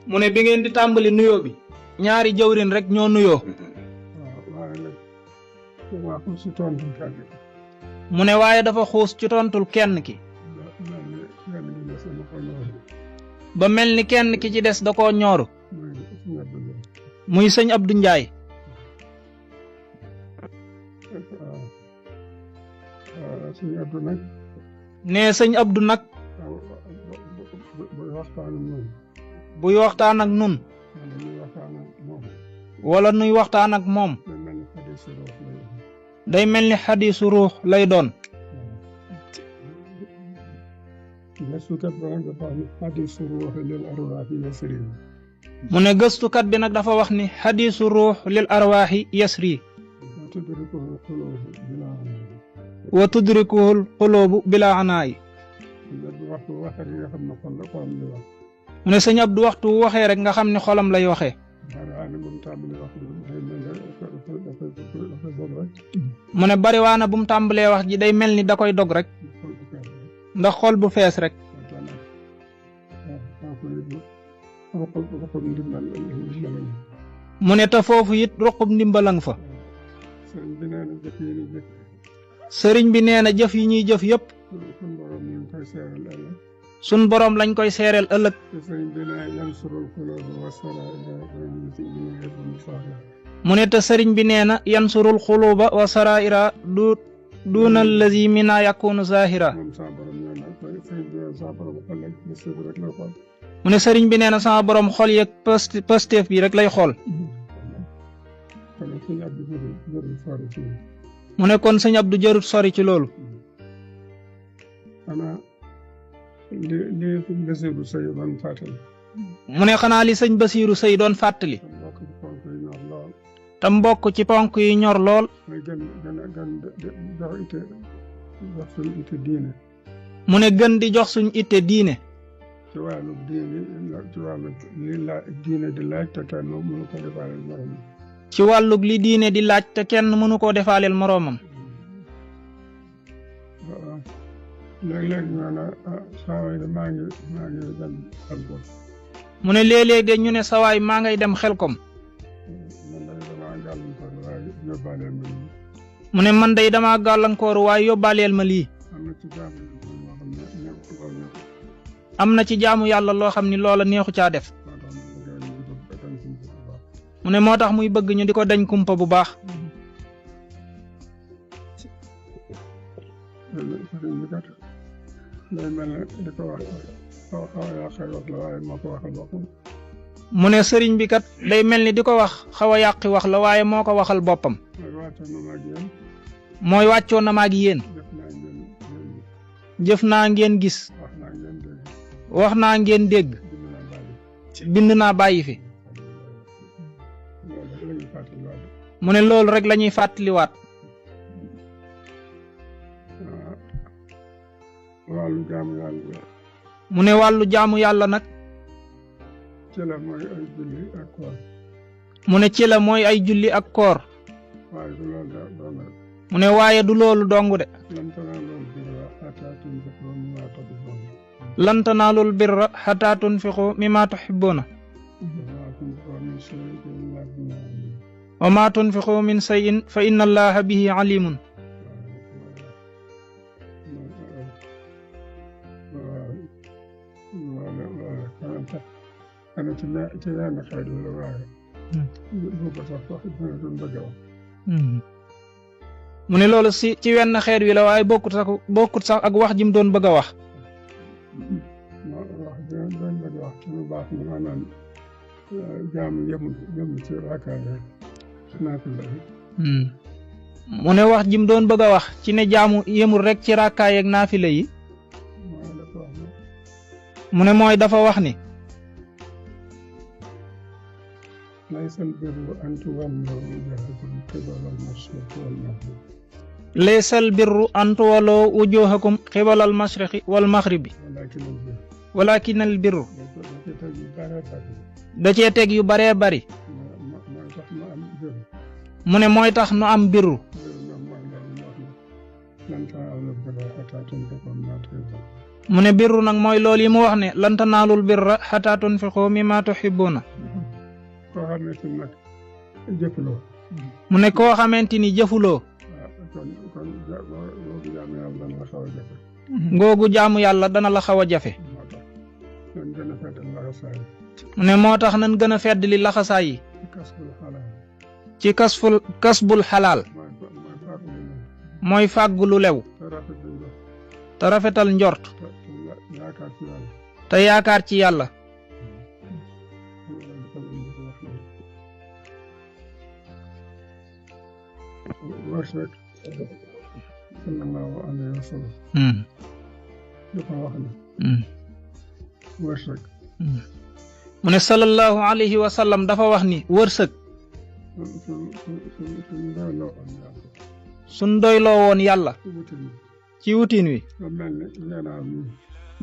mu ne bi ngeen di tàmbali nuyoo bi ñaari jawrin rek ñoo nuyoo waaye nag waa ko si tontu kenn ki mu ne waaye dafa xuus ci tontul kenn ki ba mel ni kenn ki ci des da koo ñooru muy sëñ Abdou Ndiaye sëñ Abdou nag ne sëñ Abdou nag buy waxtaan ak nun wala nuy waxtaan ak moom day mel ni xadiisu ruux lay doon gëstukat ba nag dafa wax ni xadiisu ruux lil arwaaxi yasri mu ne gëstukat bi nag dafa wax ni xadiisu ruux lil arwaaxi yasri wa tudrikuhul xuloobu bila anaayi mu ne sëñ Abdu waxtu waxee rek nga xam ne xolam lay waxee mu ne bariwaana bu mu tàmbalee wax ji day mel ni da koy dog rek ndax xol bu fees rek mu ne te foofu it ruqub ndimbalang fa sëriñ bi nee na jëf yi ñuy jëf yépp sun boroom lañ koy seereel ëllëg mu ne te sëriñ bi nee na yansurul xuluba wa saraira duuna allazi mina yakunu zahira mu ne sëriñ bi nee na sama boroom xol yeeg pësteef bi rek lay xool mu ne kon sëñ Abdou jarut sori ci loolu mu ne xanaa li sëñ Basiiru Sëy doon fàttali te mbokk ci ponk yi ñor lool mu ne gën di jox suñ itte diine ci wàllu diine di laaj te kenn mënu ko defaaleel moroomam ci wàllug li diine di laaj te kenn mënu koo defaaleel moroomam léeg-léeg ñu ne sawaay de maa ngi dem Xelkom mu ne léeg-léeg de ñu ne sawaay maa ngay dem Xelkom mu ne man day dama gàllankooru waaye yóbbaaleel ma lii am na ci jaamu yàlla loo xam ni loola neexu caa def mu ne moo tax muy bëgg ñu di ko dañ kumpa bu baax mu ne sëriñ bi kat day mel ni di ko wax xaw a yàqi wax la waaye moo ko waxal boppam mooy wàccoon na ma ak yéen jëf naa ngeen gis wax naa ngeen dégg bind naa bàyyi fi mu ne loolu rek la ñuy fàttaliwaat mu ne wàllu jaamu yàlla nag mu ne ci la mooy ay julli ak koor mu ne waaye du loolu dong de lan tanaalul birra hattaa tunfiqu mimmaa tuhibbuuna wa maa tunfiqu min shay'in fa inna allaha bihi alimun mu ne loolu ci wenn xeet wi la waaye bokkut sax ak wax ji mu doon bëgg a wax mu ne wax ji mu doon bëgg a wax ci ne jaamu yemul rek ci rakkaay ak naafila yi mu ne mooy dafa wax ni laysal birru an tuwalloo wujuhakum qibalal mashriqi wal maghribi walakinal birru da cee teg yu baree bari mu ne mooy tax nu am birru mu ne birru nag mooy loolu yi mu wax ne lan tanaalul birra hattaa tunfiqu mimmaa tuhibbuuna. koo xamante ni nag jëfuloo. mu ne koo xamante ni jëfuloo. kon googu jaamu yàlla dana la xaw a jafe. ngoogu jaamu yàlla dana la xaw a jafe. mu ne moo tax nan gën a fedd li laxasaay yi. ci kasbul xalaal. mooy fàggu lu lew. te rafetal njort. te yaakaar ci yàlla. wërsëg sallallahu alayhi wa sallam dafa wax ne wërsëg mu ne sallallahu alayhi wa sallam dafa wax ni wërsëg suñ doyloo woon yàlla ci wutin wi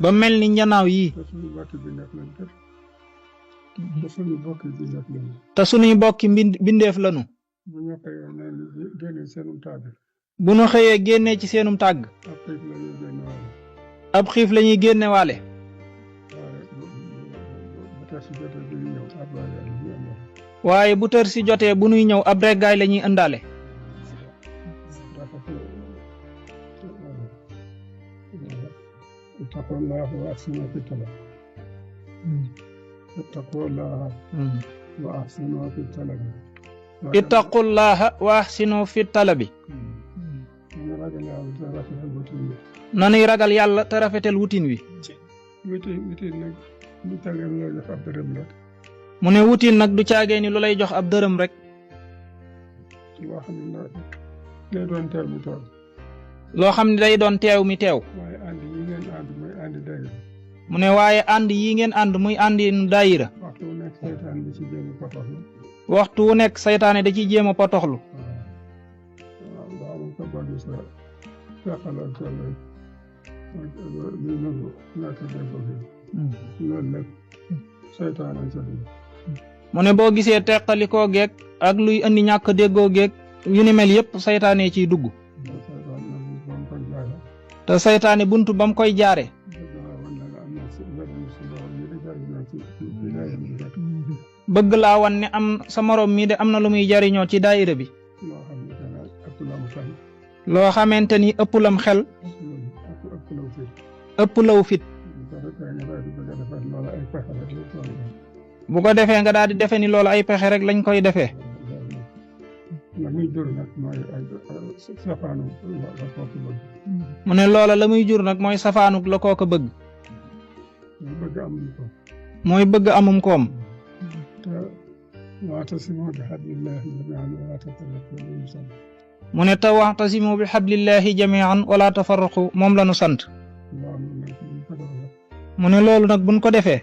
ba mel ni njanaaw yi te suñuy bokki bindeef lanu bu ñu xëyee génnee ci seenum tàgg ab xiif la ñuy génne waale waaye bu tër si jotee bu nuy ñëw ab reggaay la ñuy ëndaale ittaqullaha wa ahsinu fi talabi nanuy ragal yàlla te rafetal wutin wi mu ne wutin nag du caagee ni lu lay jox ab dërëm rek loo xam ne day doon teew mi teew mu ne waaye ànd yi ngeen ànd muy àndi nu daayira waxtu wu nekk saytaane da ciy jéem a potoxlu mu ne boo gisee teqalikoo geeg ak luy andi ñàkk déggoo geeg yu ni mel yépp saytaane ciy dugg te saytaane buntu bam koy jaare bëgg laa wan ne am sa morom mii de am na lu muy jariñoo ci daayira bi loo xamante ni ëpp lam xel ëpp law fit bu ko defee nga daal di defe ni loolu ay pexe rek lañ koy defee mu ne loola la muy jur nag mooy safaanuk la koo ko bëgg mooy bëgg amum koom mu ne te wa'tasimu bi hablillahi jami'an wala tafarraqu moom la nu sant mu ne loolu nag buñ ko defee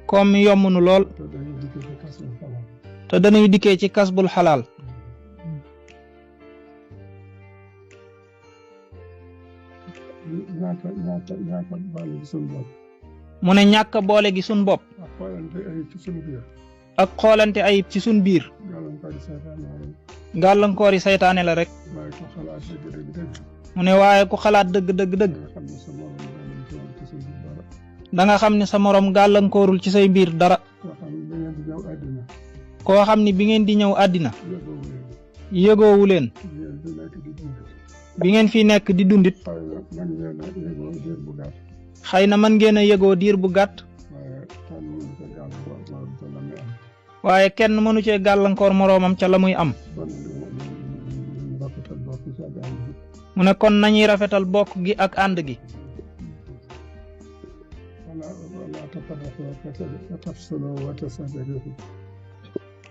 koom mi yomb nu lool te dañuy dikkee ci kasbul xalaal mu ne ñàkk boole gi sun bopp ak xoolante ayib ci sun biir gàllankoori saytaane la rek mu ne waaye ku xalaat dëgg da nga xam ne sa morom gàllankoorul ci say biir dara koo xam ni bi ngeen di ñëw àddina yëgoowu leen bi ngeen fi nekk di dundit xëy na mën ngeen a yëgoo diir bu gàtt waaye kenn mënu cee gàllankoor moroomam ca la muy am mu ne kon nañuy rafetal bokk gi ak ànd gi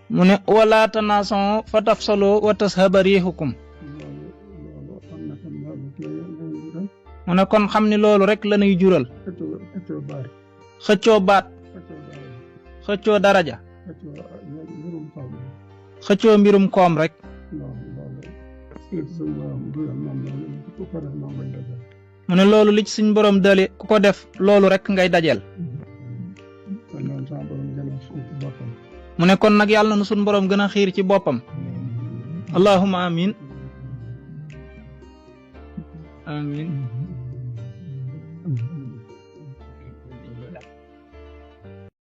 mu ne wala tanaasaw fa tafsaloo wa tashaba riihukum mu ne kon xam ni loolu rek la ñuy jural xëccoo baat xëccoo daraja xëccoo mbirum koom rek mu ne loolu li ci suñ borom dale ku ko def loolu rek ngay dajel mu ne kon nag yàlla na suñ borom gën a xiir ci boppam allahumma amin amin alhamdulilah